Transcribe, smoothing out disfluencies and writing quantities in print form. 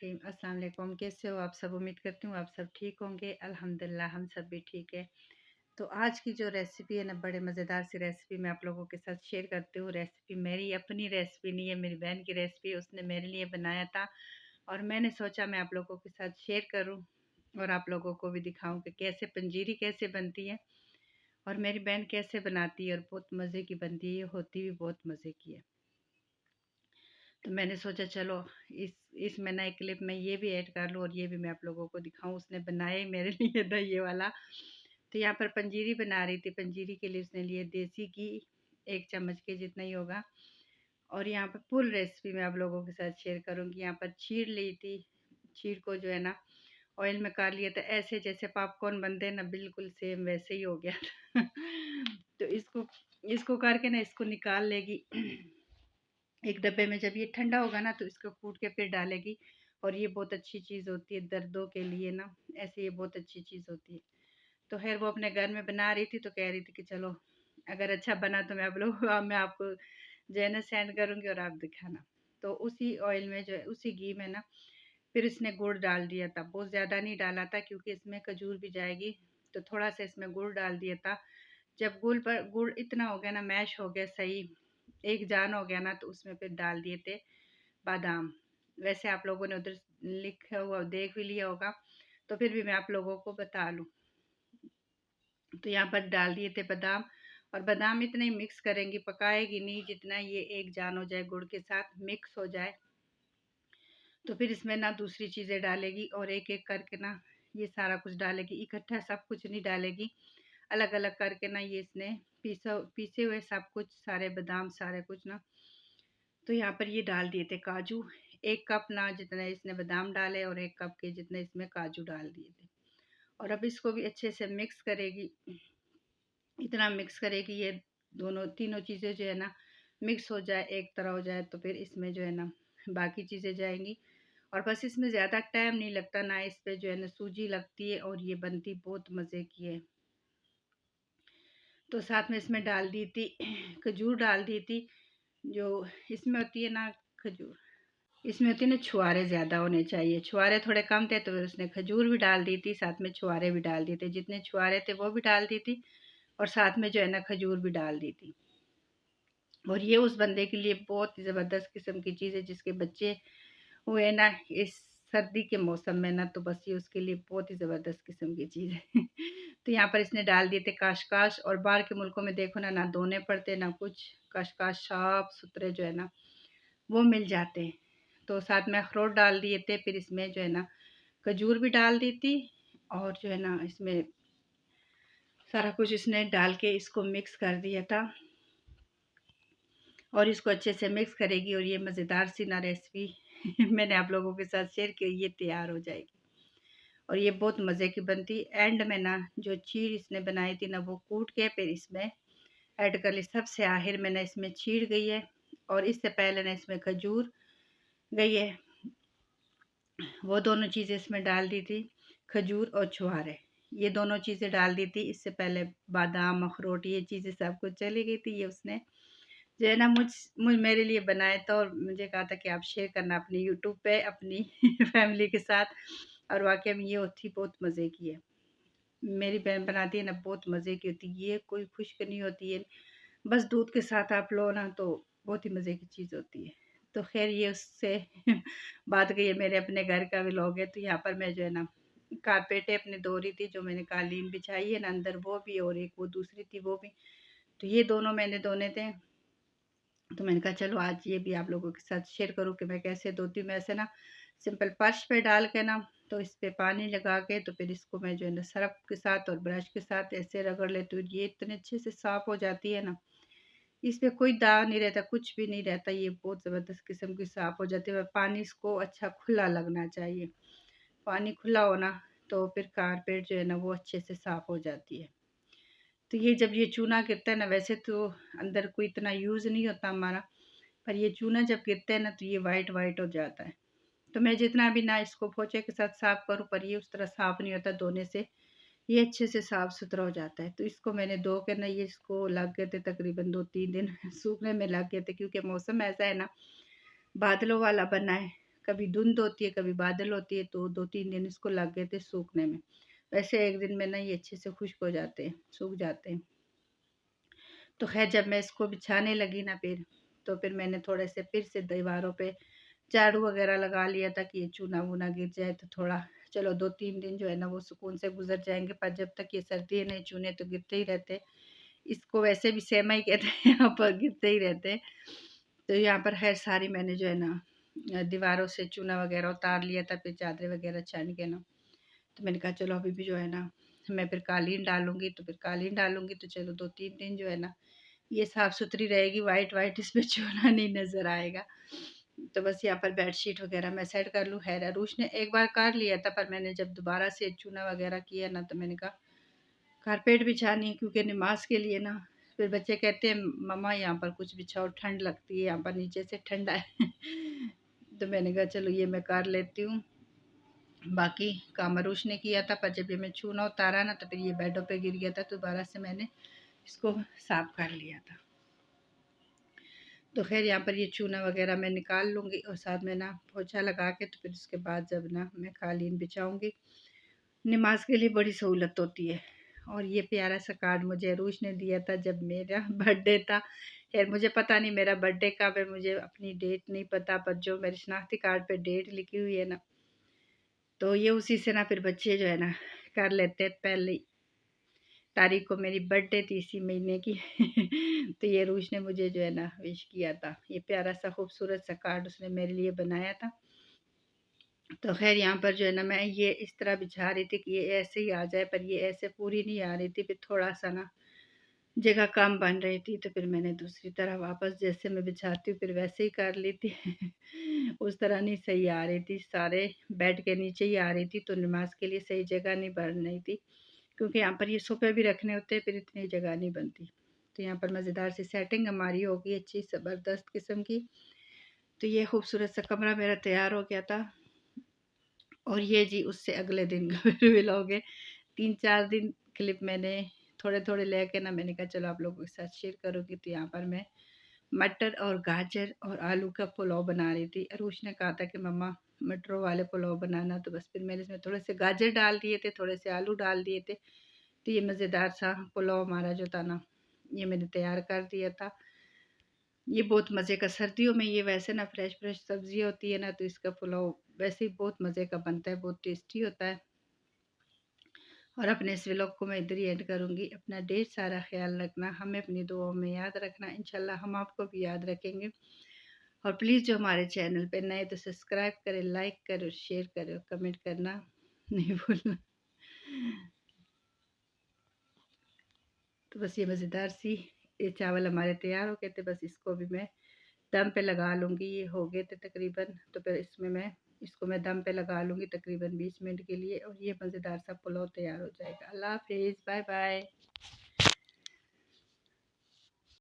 रहीम अस्सलाम वालेकुम। कैसे हो आप सब? उम्मीद करती हूँ आप सब ठीक होंगे। अल्हम्दुलिल्लाह हम सब भी ठीक है। तो आज की जो रेसिपी है ना, बड़े मज़ेदार सी रेसिपी मैं आप लोगों के साथ शेयर करती हूँ। रेसिपी मेरी अपनी रेसिपी नहीं है, मेरी बहन की रेसिपी है। उसने मेरे लिए बनाया था और मैंने सोचा मैं आप लोगों के साथ शेयर करूँ और आप लोगों को भी दिखाऊँ कि कैसे पंजीरी कैसे बनती है और मेरी बहन कैसे बनाती है और बहुत मज़े की बनती है। ये होती भी बहुत मज़े की है। तो मैंने सोचा चलो इसमें ना एक क्लिप मैं ये भी ऐड कर लूँ और ये भी मैं आप लोगों को दिखाऊँ। उसने बनाया ही मेरे लिए था ये वाला। तो यहाँ पर पंजीरी बना रही थी। पंजीरी के लिए उसने लिए देसी घी 1 चम्मच के जितना ही होगा। और यहाँ पर फुल रेसिपी मैं आप लोगों के साथ शेयर करूँगी। यहाँ पर चीर ली थी। चीर को जो है ना ऑयल में काट लिया था, ऐसे जैसे पॉपकॉर्न बनते हैं ना, बिल्कुल सेम वैसे ही हो गया था। तो इसको इसको करके ना इसको निकाल लेगी एक डब्बे में। जब ये ठंडा होगा ना तो इसको कूट के फिर डालेगी। और ये बहुत अच्छी चीज़ होती है दर्दों के लिए ना, ऐसे ये बहुत अच्छी चीज़ होती है। तो खैर वो अपने घर में बना रही थी तो कह रही थी कि चलो अगर अच्छा बना तो मैं आपको जो है ना सेंड करूँगी और आप दिखाना। तो उसी ऑयल में जो है उसी घी में ना फिर इसने गुड़ डाल दिया था। बहुत ज़्यादा नहीं डाला था क्योंकि इसमें खजूर भी जाएगी, तो थोड़ा सा इसमें गुड़ डाल दिया था। जब गुड़ इतना हो गया ना, मैश हो गया सही, एक जान हो गया ना, तो उसमें फिर डाल दिए थे बादाम। वैसे आप लोगों ने उधर लिखा हुआ देख भी लिया होगा, तो फिर भी मैं आप लोगों को बता लूँ। तो यहाँ पर डाल दिए थे बादाम। और बादाम इतने ही मिक्स करेंगी, पकाएगी नहीं, जितना ये एक जान हो जाए गुड़ के साथ मिक्स हो जाए। तो फिर इसमें ना दूसरी चीज़ें डालेगी और एक एक करके ना ये सारा कुछ डालेगी। इकट्ठा सब कुछ नहीं डालेगी, अलग अलग करके ना ये इसने पीसे हुए सब कुछ, सारे बादाम सारे कुछ ना। तो यहाँ पर ये डाल दिए थे काजू। 1 कप ना जितने इसने बादाम डाले और 1 कप के जितने इसमें काजू डाल दिए थे। और अब इसको भी अच्छे से मिक्स करेगी। इतना मिक्स करेगी ये दोनों तीनों चीज़ें जो है ना मिक्स हो जाए, एक तरह हो जाए, तो फिर इसमें जो है ना बाकी चीज़ें जाएंगी। और बस इसमें ज़्यादा टाइम नहीं लगता ना, इस पे जो है ना सूजी लगती है और ये बनती बहुत मज़े की है। तो साथ में इसमें डाल दी थी खजूर डाल दी थी। जो इसमें होती है ना खजूर, इसमें होती है ना छुआरे ज़्यादा होने चाहिए। छुआरे थोड़े कम थे तो फिर उसने खजूर भी डाल दी थी, साथ में छुआरे भी डाल दिए थे। जितने छुआरे थे वो भी डाल दी थी और साथ में जो है ना खजूर भी डाल दी थी। और ये उस बंदे के लिए बहुत ही ज़बरदस्त किस्म की चीज़ है जिसके बच्चे हुए ना इस सर्दी के मौसम में ना, तो बस ये उसके लिए बहुत ही ज़बरदस्त किस्म की चीज़ है। तो यहाँ पर इसने डाल दिए थे काशकाश। और बाहर के मुल्कों में देखो ना, ना धोने पड़ते ना कुछ, काशकाश साफ सुथरे जो है ना वो मिल जाते हैं। तो साथ में अखरोट डाल दिए थे। फिर इसमें जो है ना खजूर भी डाल दी थी और जो है ना इसमें सारा कुछ इसने डाल के इसको मिक्स कर दिया था। और इसको अच्छे से मिक्स करेगी और ये मज़ेदार सी ना रेसिपी मैंने आप लोगों के साथ शेयर की, ये तैयार हो जाएगी और ये बहुत मज़े की बनती। एंड में ना जो चीर इसने बनाई थी ना वो कूट के फिर इसमें ऐड कर ली। सबसे आखिर में ना इसमें चीर गई है और इससे पहले ना इसमें खजूर गई है। वो दोनों चीज़ें इसमें डाल दी थी, खजूर और छुहारे, ये दोनों चीज़ें डाल दी थी। इससे पहले बादाम अखरोट ये चीज़ें सब कुछ चली गई थी। ये उसने जो है ना मुझ मेरे लिए बनाया था और मुझे कहा था कि आप शेयर करना अपने यूट्यूब पे अपनी फैमिली के साथ। और वाक़ई में ये होती बहुत मज़े की है। मेरी बहन बनाती है ना, बहुत मज़े की होती है। ये कोई खुश्क नहीं होती है, बस दूध के साथ आप लो ना तो बहुत ही मज़े की चीज़ होती है। तो ख़ैर ये उससे बात गई है, मेरे अपने घर का व्लॉग है। तो यहाँ पर मैं जो है ना कारपेटें अपनी धो रही थी, जो मैंने कालीन बिछाई है ना अंदर वो भी और एक वो दूसरी थी वो भी। तो ये दोनों मैंने धोने थे। तो मैंने कहा चलो आज ये भी आप लोगों के साथ शेयर करूँ कि मैं कैसे धोती हूँ। मैं ऐसे ना सिंपल फर्श पे डाल के ना, तो इस पे पानी लगा के तो फिर इसको मैं जो है ना सर्फ़ के साथ और ब्रश के साथ ऐसे रगड़ लेती हूँ। ये इतने अच्छे से साफ़ हो जाती है ना, इस पे कोई दाग नहीं रहता, कुछ भी नहीं रहता। ये बहुत ज़बरदस्त किस्म की साफ़ हो जाती है। और पानी इसको अच्छा खुला लगना चाहिए। पानी खुला हो ना तो फिर कारपेट जो है ना वो अच्छे से साफ़ हो जाती है। तो ये जब ये चूना गिरता है ना, वैसे तो अंदर कोई इतना यूज़ नहीं होता हमारा, पर ये चूना जब गिरता है ना तो ये वाइट वाइट हो जाता है। तो मैं जितना भी ना इसको पोंछे के साथ साफ़ करूँ पर ये उस तरह साफ़ नहीं होता धोने से। ये अच्छे से साफ़ सुथरा हो जाता है। तो इसको मैंने धो के ना, ये इसको लग गए थे तकरीबन 2-3 दिन सूखने में लग गए थे क्योंकि मौसम ऐसा है ना, बादलों वाला बना है, कभी धुंध होती है, कभी बादल होती है, तो 2-3 दिन इसको लग गए थे सूखने में। वैसे 1 दिन में ना ये अच्छे से खुश्क हो जाते हैं, सूख जाते हैं। तो ख़ैर जब मैं इसको बिछाने लगी ना तो फिर मैंने थोड़े से फिर से दीवारों पे झाड़ू वग़ैरह लगा लिया था कि ये चूना-वूना गिर जाए तो थोड़ा चलो 2-3 दिन जो है ना वो सुकून से गुज़र जाएँगे, पर जब तक ये सर्दी है नहीं चूने तो गिरते ही रहते हैं। इसको वैसे भी सेमा ही कहते हैं यहाँ पर, गिरते ही रहते हैं। तो यहाँ पर ख़ैर सारी मैंने जो है ना दीवारों से चूना वग़ैरह उतार लिया था, फिर चादरें वग़ैरह छान के ना, तो मैंने कहा चलो अभी भी जो है ना मैं फिर कालीन डालूँगी, तो फिर कालीन डालूँगी तो चलो 2-3 दिन जो है ना ये साफ़-सुथरी रहेगी, व्हाइट-व्हाइट इसमें चूना नहीं नज़र आएगा। तो बस यहाँ पर बेडशीट वग़ैरह मैं सेट कर लूँ। ख़ैर अरूष ने एक बार कर लिया था, पर मैंने जब दोबारा से चूना वग़ैरह किया ना तो मैंने कहा कारपेट बिछानी है, क्योंकि नमाज़ के लिए ना फिर बच्चे कहते हैं मम्मा यहाँ पर कुछ बिछाओ, ठंड लगती है यहाँ पर नीचे से ठंडा है। तो मैंने कहा चलो ये मैं कर लेती हूँ। बाकी काम अरूष ने किया था, पर जब ये मैं चूना उतारा ना तो फिर ये बेडों पे गिर गया था, तो दोबारा से मैंने इसको साफ़ कर लिया था। तो ख़ैर यहाँ पर ये चूना वग़ैरह मैं निकाल लूँगी और साथ में ना पोछा लगा के तो फिर उसके बाद जब ना मैं कालीन बिछाऊँगी, नमाज़ के लिए बड़ी सहूलत होती है। और ये प्यारा सा कार्ड मुझे अरूष ने दिया था जब मेरा बर्थडे था। ख़ैर मुझे पता नहीं मेरा बर्थडे कब है, मुझे अपनी डेट नहीं पता, पर जो मेरे शनाख्ती कार्ड पे डेट लिखी हुई है ना, तो ये उसी से ना फिर बच्चे जो है ना कर लेते हैं। पहली तारीख को मेरी बर्थडे थी इसी महीने की। तो ये अरूष ने मुझे जो है ना विश किया था। ये प्यारा सा खूबसूरत सा कार्ड उसने मेरे लिए बनाया था। तो ख़ैर यहाँ पर जो है ना मैं ये इस तरह बिछा रही थी कि ये ऐसे ही आ जाए, पर ये ऐसे पूरी नहीं आ रही थी, फिर थोड़ा-सा ना जगह कम बन रही थी, तो फिर मैंने दूसरी तरफ वापस जैसे मैं बिछाती हूँ फिर वैसे ही कर ली थी। उस तरह नहीं सही आ रही थी, सारे बेड के नीचे ही आ रही थी, तो नमाज़ के लिए सही जगह नहीं बन रही थी। क्योंकि यहाँ पर ये सोफ़े भी रखने होते हैं, फिर इतनी जगह नहीं बनती। तो यहाँ पर मज़ेदार सी सेटिंग हमारी हो गई अच्छी ज़बरदस्त किस्म की। तो ये खूबसूरत सा कमरा मेरा तैयार हो गया था। और ये जी उससे अगले दिन का फिर व्लॉग है। 3-4 दिन क्लिप मैंने थोड़े-थोड़े लेके ना मैंने कहा चलो आप लोगों के साथ शेयर करूँगी। तो यहाँ पर मैं मटर और गाजर और आलू का पुलाव बना रही थी। अरूष ने कहा था कि मम्मा मटरों वाले पुलाव बनाना, तो बस फिर मैंने इसमें थोड़े से गाजर डाल दिए थे, थोड़े से आलू डाल दिए थे। तो ये मज़ेदार सा पुलाव हमारा जो था ना, ये मैंने तैयार कर दिया था। ये बहुत मज़े का, सर्दियों में ये वैसे ना फ्रेश-फ्रेश सब्ज़ी होती है ना, तो इसका पुलाव वैसे ही बहुत मज़े का बनता है, बहुत टेस्टी होता है। और अपने इस व्लॉग को मैं इधर ही एंड करूँगी। अपना ढेर सारा ख़्याल रखना, हमें अपनी दुआओं में याद रखना। इंशाल्लाह हम आपको भी याद रखेंगे। और प्लीज़ जो हमारे चैनल पे नए तो सब्सक्राइब करें, लाइक करें, शेयर करें, कमेंट करना नहीं भूलना। तो बस ये मज़ेदार सी ये चावल हमारे तैयार हो गए थे, बस इसको भी मैं दम पे लगा लूँगी। ये हो गए थे तकरीबन, तो फिर इसमें मैं इसको मैं दम पे लगा लूँगी तकरीबन 20 मिनट के लिए, और ये मज़ेदार सा पुलाव तैयार हो जाएगा। अल्लाह हाफ़िज़, बाय बाय।